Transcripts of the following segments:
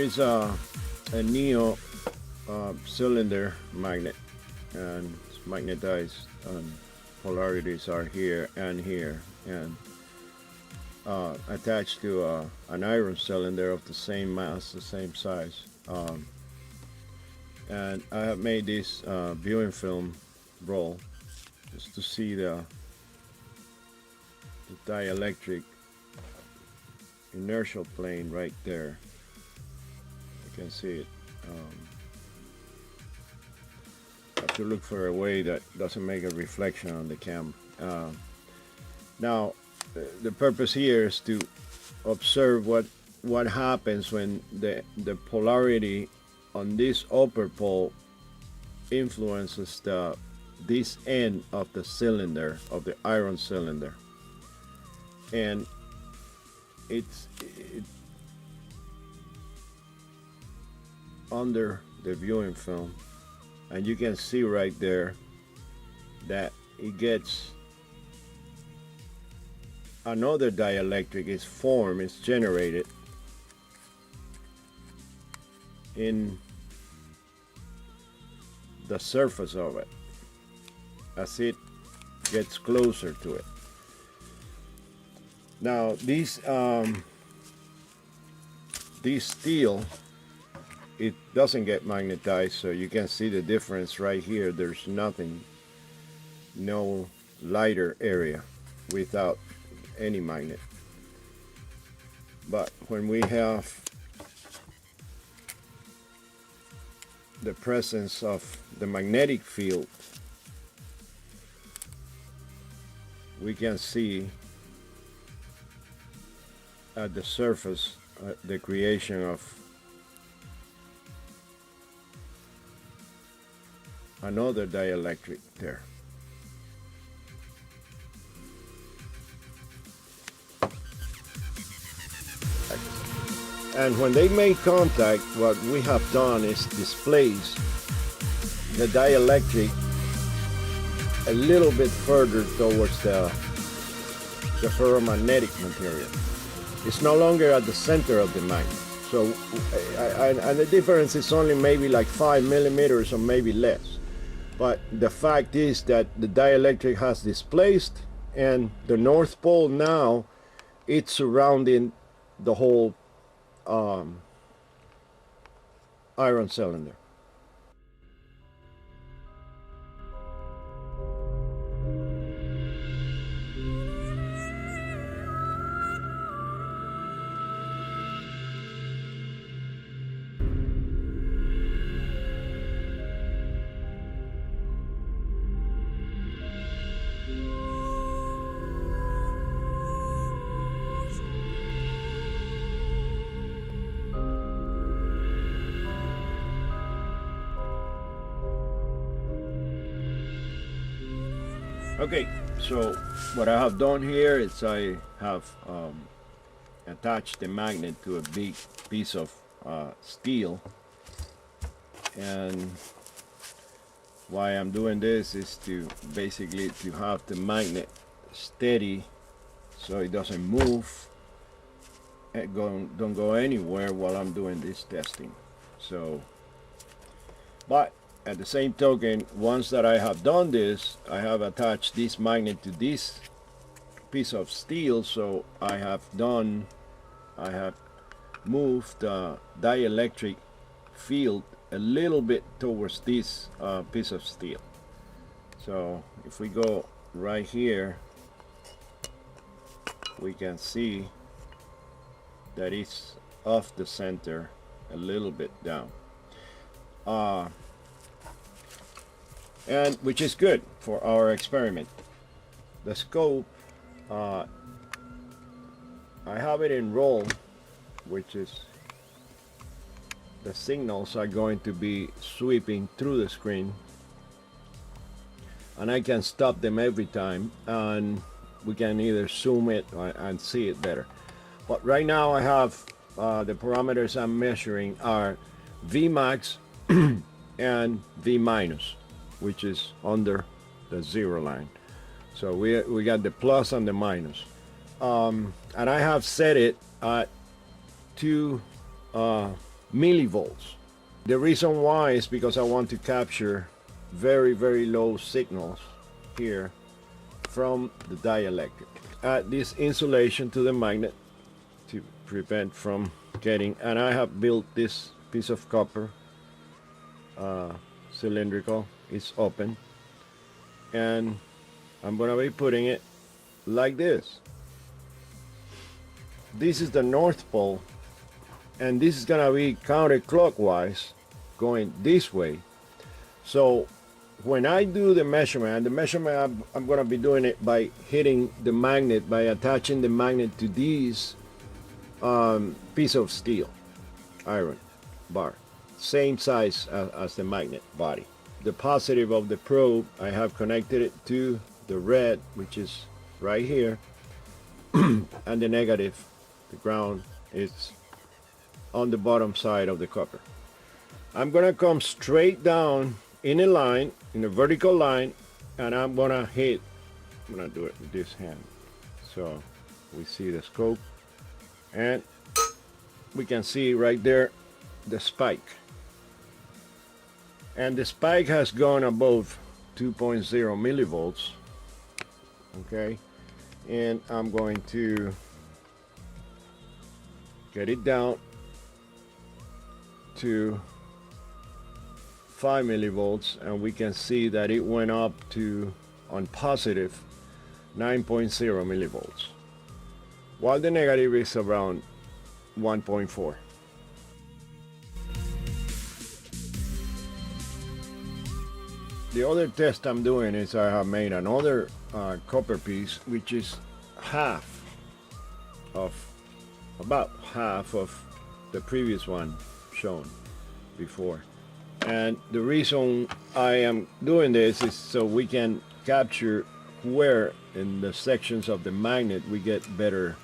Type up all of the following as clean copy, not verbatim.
is a neo cylinder magnet, and it's magnetized, and polarities are here and here, and attached to an iron cylinder of the same mass, the same size. And I have made this viewing film roll just to see the dielectric inertial plane right there. You can see it. I have to look for a way that doesn't make a reflection on the cam. Now, the purpose here is to observe what happens when the polarity on this upper pole influences this end of the cylinder, of the iron cylinder, and it's under the viewing film, and you can see right there that it gets another dielectric is formed, is generated in the surface of it as it gets closer to it. Now this steel, it doesn't get magnetized, so you can see the difference right here. There's nothing, no lighter area without any magnet. But when we have the presence of the magnetic field, we can see at the surface the creation of another dielectric there. And when they make contact, what we have done is displace the dielectric a little bit further towards the ferromagnetic material. It's no longer at the center of the magnet. So, and the difference is only maybe like 5 millimeters or maybe less. But the fact is that the dielectric has displaced, and the North Pole now, it's surrounding the whole iron cylinder. Okay, so what I have done here is I have attached the magnet to a big piece of steel, and why I'm doing this is to basically to have the magnet steady so it doesn't move and don't go anywhere while I'm doing this testing. So, but at the same token, once that I have done this, I have attached this magnet to this piece of steel, so I have moved the dielectric field a little bit towards this piece of steel. So if we go right here, we can see that it's off the center a little bit down. And which is good for our experiment. The scope, I have it in roll, which is the signals are going to be sweeping through the screen, and I can stop them every time, and we can either zoom it and see it better. But right now I have the parameters I'm measuring are V max and V minus, which is under the 0 line. So we got the plus and the minus, and I have set it at 2 millivolts. The reason why is because I want to capture very, very low signals here from the dielectric. Add this insulation to the magnet to prevent from getting, and I have built this piece of copper, cylindrical, it's open, and I'm gonna be putting it like this. This is the North Pole, and this is gonna be counterclockwise going this way. So when I do the measurement, I'm gonna be doing it by hitting the magnet, by attaching the magnet to this piece of steel, iron bar, same size as the magnet body. The positive of the probe, I have connected it to the red, which is right here, and the negative, the ground, is on the bottom side of the copper. I'm gonna come straight down in a line, in a vertical line, and I'm gonna do it with this hand. So we see the scope, and we can see right there the spike. And the spike has gone above 2.0 millivolts. Okay, and I'm going to get it down to 5 millivolts, and we can see that it went up to, on positive, 9.0 millivolts, while the negative is around 1.4. The other test I'm doing is I have made another copper piece, which is about half of the previous one shown before. And the reason I am doing this is so we can capture where in the sections of the magnet we get better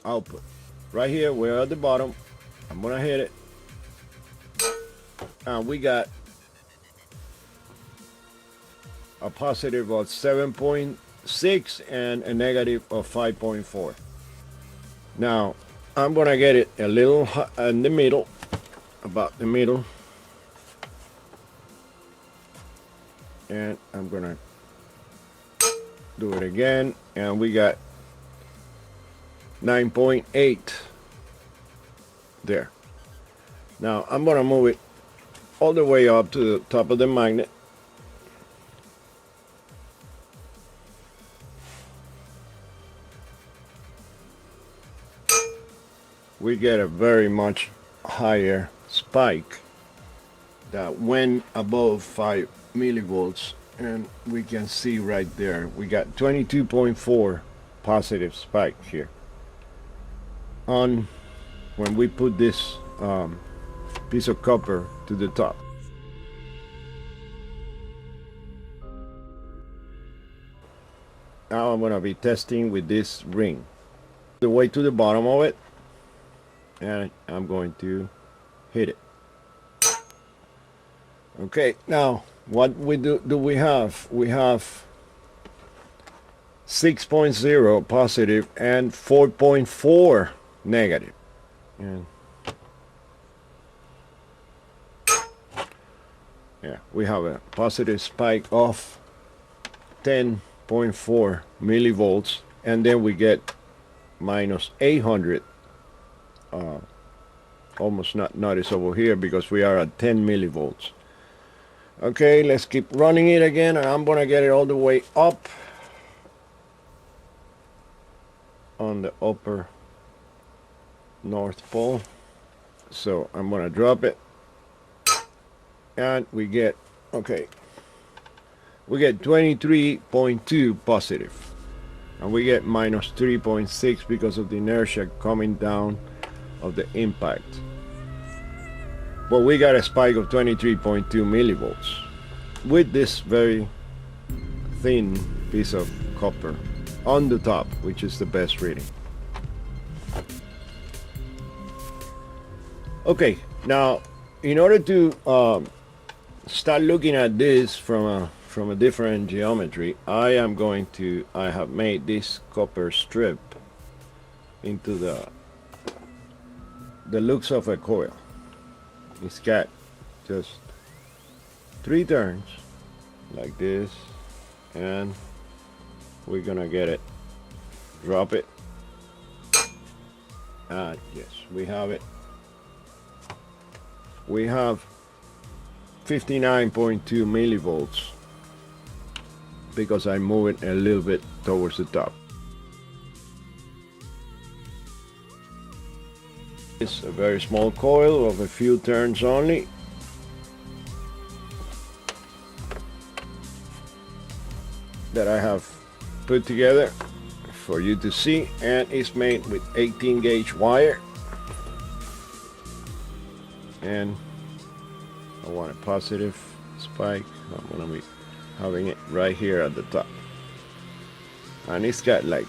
output. Right here, we're at the bottom. I'm gonna hit it, and we got a positive of 7.6 and a negative of 5.4. Now I'm gonna get it a little in the middle, about the middle, and I'm gonna do it again, and we got 9.8 there. Now I'm gonna move it all the way up to the top of the magnet. We get a very much higher spike that went above 5 millivolts, and we can see right there we got 22.4 positive spike here on when we put this piece of copper to the top. Now I'm going to be testing with this ring the way to the bottom of it, and I'm going to hit it. Okay, now what we do we have? We have 6.0 positive and 4.4 negative. And yeah, we have a positive spike of 10.4 millivolts, and then we get minus 800. Almost not notice over here because we are at 10 millivolts. Okay, let's keep running it again, and I'm gonna get it all the way up on the upper North Pole. So I'm gonna drop it, and we get, okay, we get 23.2 positive, and we get minus 3.6 because of the inertia coming down of the impact. But we got a spike of 23.2 millivolts with this very thin piece of copper on the top, which is the best reading. Okay, now in order to start looking at this from a different geometry, I have made this copper strip into the the looks of a coil. It's got just 3 turns like this, and we're gonna get it, drop it, and yes, we have it. We have 59.2 millivolts because I move it a little bit towards the top. It's a very small coil of a few turns only. That I have put together for you to see, and it's made with 18 gauge wire, and I want a positive spike. I'm gonna be having it right here at the top, and it's got like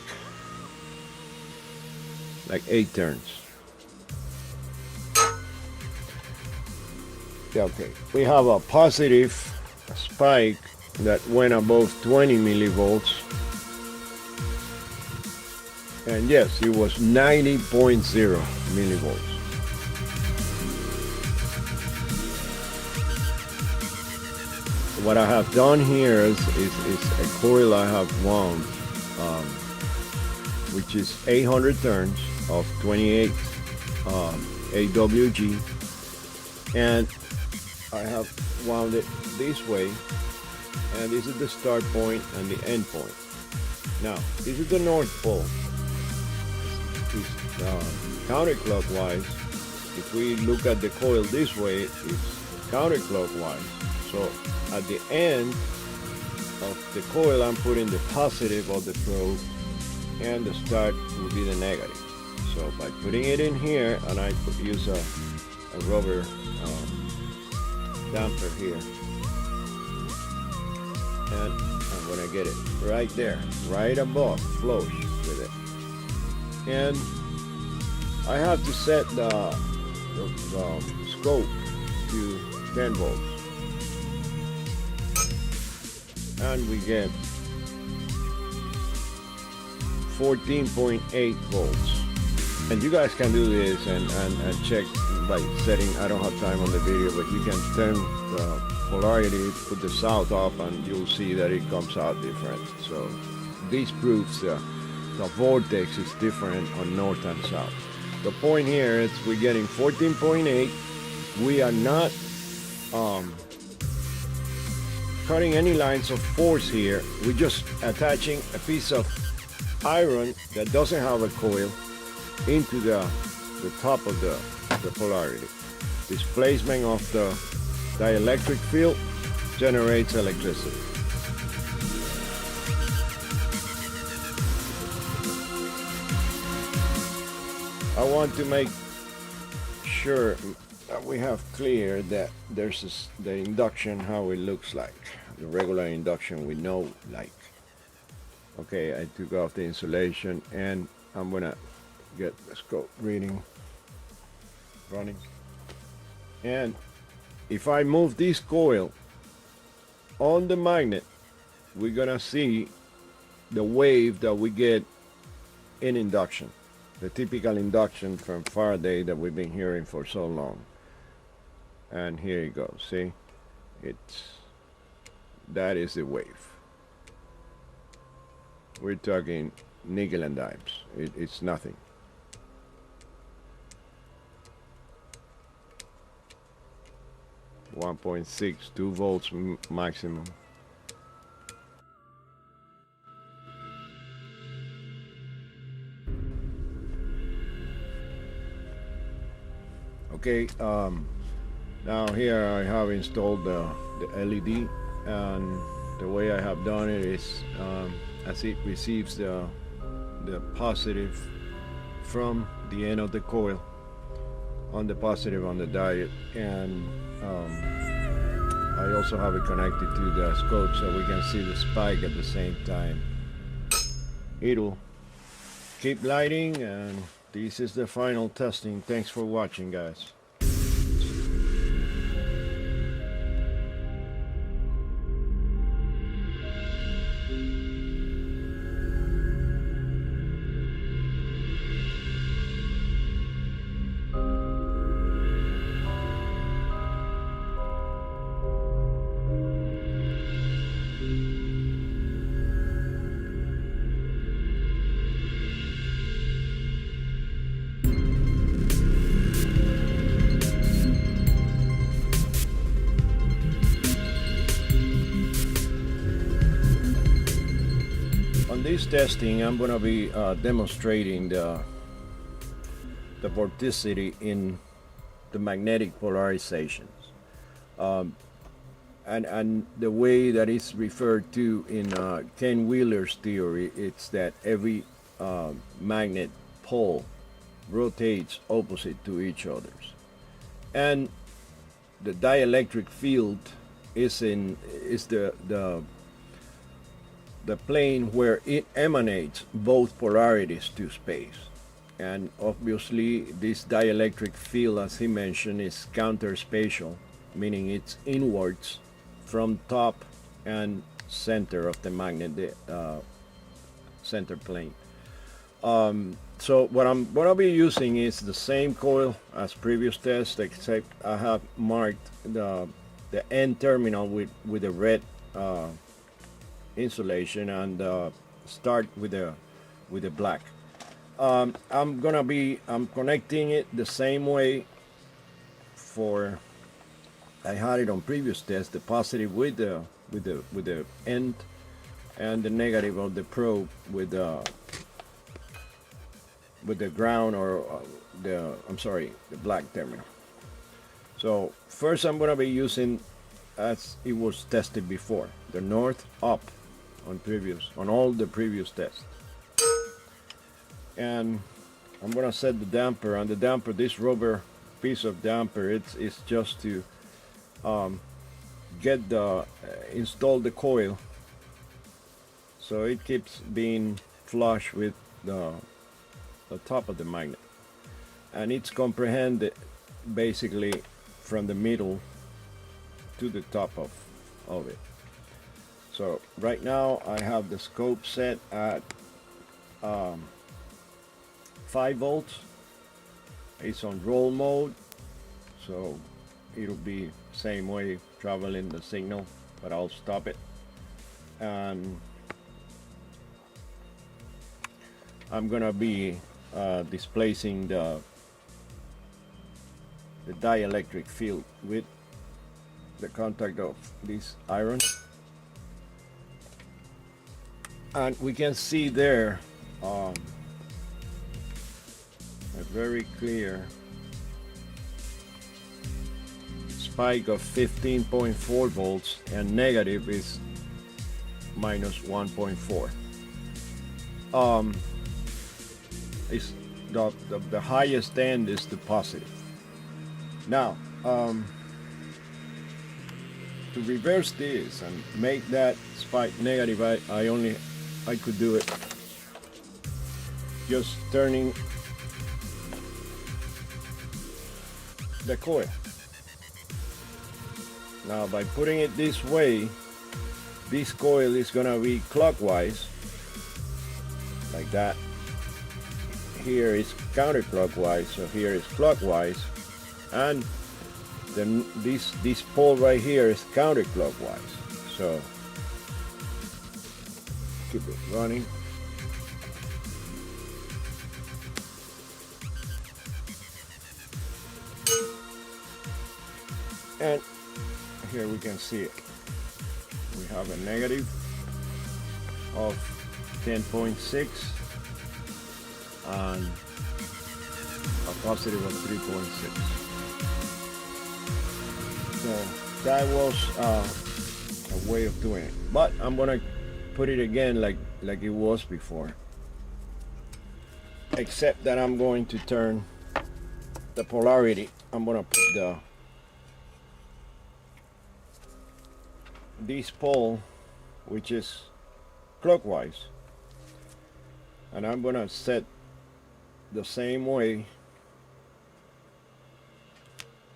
8 turns. Okay, we have a positive spike that went above 20 millivolts, and yes, it was 90.0 millivolts. What I have done here is a coil I have wound, which is 800 turns of 28 AWG, and I have wound it this way, and this is the start point and the end point. Now, this is the North Pole. It's counterclockwise. If we look at the coil this way, it's counterclockwise. So at the end of the coil, I'm putting the positive of the probe, and the start will be the negative. So by putting it in here, and I use a rubber damper here, and I'm gonna get it right there, right above, flush with it. And I have to set the scope to 10 volts, and we get 14.8 volts. And you guys can do this and check by setting. I don't have time on the video, but you can turn the polarity, put the south up, and you'll see that it comes out different. So this proves the vortex is different on north and south. The point here is we're getting 14.8. We are not cutting any lines of force here. We're just attaching a piece of iron that doesn't have a coil into the top of the polarity. Displacement of the dielectric field generates electricity. I want to make sure that we have clear that there's the induction, how it looks like. The regular induction we know like. Okay, I took off the insulation, and I'm gonna get the scope reading running. And if I move this coil on the magnet, we're gonna see the wave that we get in induction, the typical induction from Faraday that we've been hearing for so long. And here you go, see, that is the wave. We're talking nickel and dimes. It's nothing. .2 volts maximum. Okay, now here I have installed the LED, and the way I have done it is as it receives the positive from the end of the coil on the positive on the diode, and I also have it connected to the scope so we can see the spike at the same time. It'll keep lighting, and this is the final testing. Thanks for watching, guys. this testing, I'm going to be demonstrating the vorticity in the magnetic polarizations. And the way that it's referred to in Ken Wheeler's theory, it's that every magnet pole rotates opposite to each others. And the dielectric field is the plane where it emanates both polarities to space. And obviously this dielectric field, as he mentioned, is counterspatial, meaning it's inwards from top and center of the magnet, the center plane. So what I'm going to be using is the same coil as previous test, except I have marked the N terminal with the red insulation, and start with the black. I'm connecting it the same way for I had it on previous tests, the positive with the end, and the negative of the probe with the ground, or the black terminal. So first I'm going to be using, as it was tested before, the north up on all the previous tests. And I'm going to set the damper, and the damper, this rubber piece of damper, it's just to install the coil so it keeps being flush with the top of the magnet, and it's comprehended basically from the middle to the top of it. So right now I have the scope set at 5 volts. It's on roll mode, so it'll be same way traveling the signal, but I'll stop it, and I'm gonna be displacing the dielectric field with the contact of this iron, and we can see there a very clear spike of 15.4 volts, and negative is minus 1.4. Is the highest end is the positive. Now to reverse this and make that spike negative, I could do it just turning the coil. Now by putting it this way, this coil is gonna be clockwise like that. Here is counterclockwise, so here is clockwise, and then this pole right here is counterclockwise. So keep it running. And here we can see it. We have a negative of 10.6 and a positive of 3.6. So that was a way of doing it, but I'm gonna put it again like it was before, except that I'm going to turn the polarity. I'm gonna put this pole, which is clockwise, and I'm gonna set the same way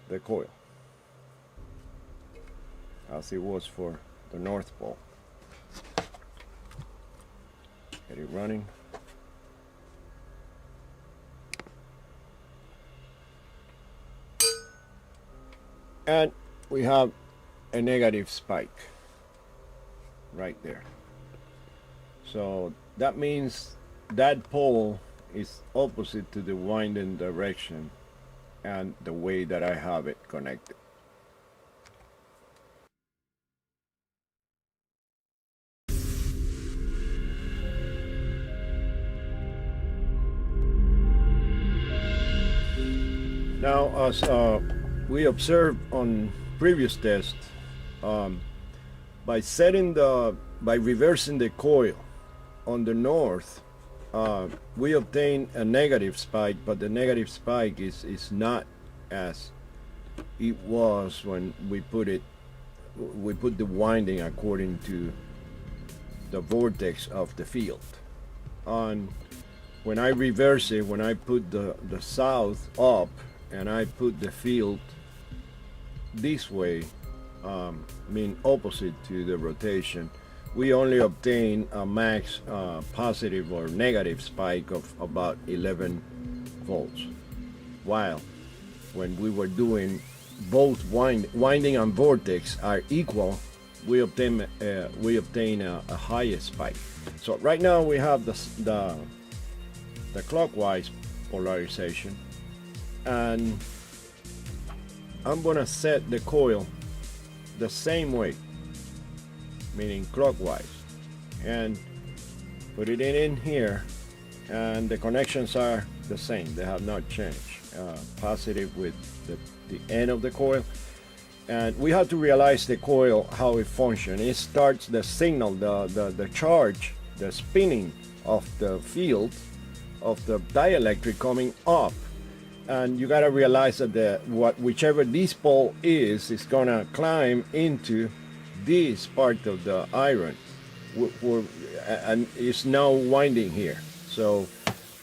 the coil as it was for the north pole. Get it running. And we have a negative spike right there. So that means that pole is opposite to the winding direction and the way that I have it connected. as we observed on previous tests, by reversing the coil on the north, we obtain a negative spike, but the negative spike is not as it was when we put the winding according to the vortex of the field. And when I reverse it, when I put the south up and I put the field this way, mean opposite to the rotation, we only obtain a max positive or negative spike of about 11 volts. While when we were doing both winding and vortex are equal, we obtain a higher spike. So right now we have the clockwise polarization, and I'm gonna set the coil the same way, meaning clockwise, and put it in here, and the connections are the same, they have not changed. Positive with the end of the coil, and we have to realize the coil, how it functions. It starts the signal, the charge, the spinning of the field of the dielectric coming up, and you got to realize that whichever this pole is gonna climb into this part of the iron, and it's now winding here. So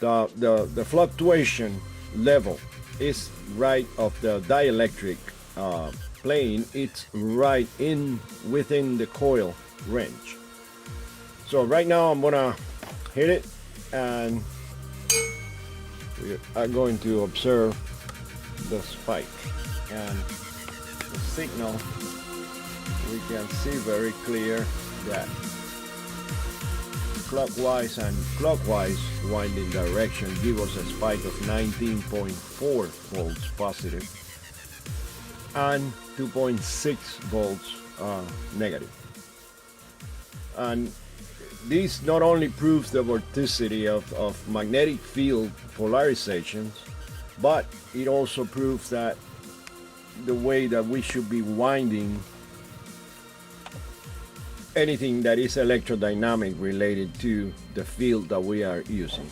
the fluctuation level is right of the dielectric plane. It's right within the coil range. So right now I'm gonna hit it, and we are going to observe the spike and the signal. We can see very clear that clockwise and clockwise winding direction give us a spike of 19.4 volts positive and 2.6 volts negative. And this not only proves the vorticity of magnetic field polarizations, but it also proves that the way that we should be winding anything that is electrodynamic related to the field that we are using.